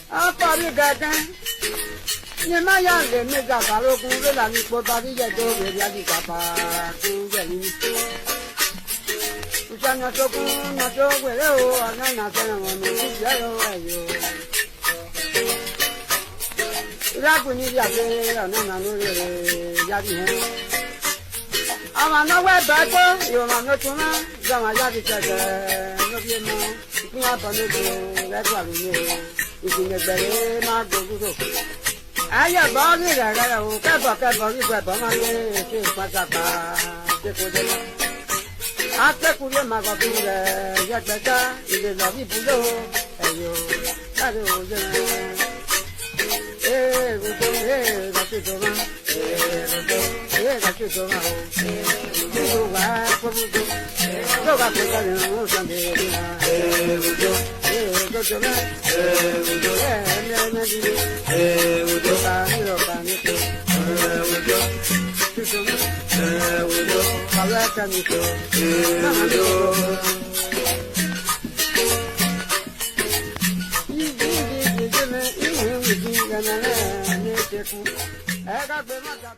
Apa ni gadan. Ni ma ya le me ga ba lo kun le la ni po ta di je to we ya di ka pa ku je ni. Usa na to ku na to we le o ana na se na mo ni ya yo ayo. Ira ku ni ya se na na no le ya di he. Ama no we ba to yo ma no tu na ja ma ya di che no bi mo. Ni a ba no ko la twa lu ni. Ìsìn ẹgbẹ̀rẹ̀ máa gbogbo. Ayé bọ́ọ̀lì rẹ̀ rẹ̀ o kẹ́bọ̀ ní ìgbẹ̀bọ̀ máa ń lé ṣe ìpàtàkà ṣekúdé lọ. Akẹ́kùnrin máa kọ̀ bí rẹ̀ yẹgbẹ́ta ìdè lọ bí ibùdó ẹ̀yọ́ láti òjò rẹ̀. Èrò tó lọ́sítò máa lọ́sítò máa o. Nígbò wá kóbúdó tó bá kó sáré ọ̀hún sàndé rí ha. Èrò tó máa. Ẹ ká gbé mọ́ta.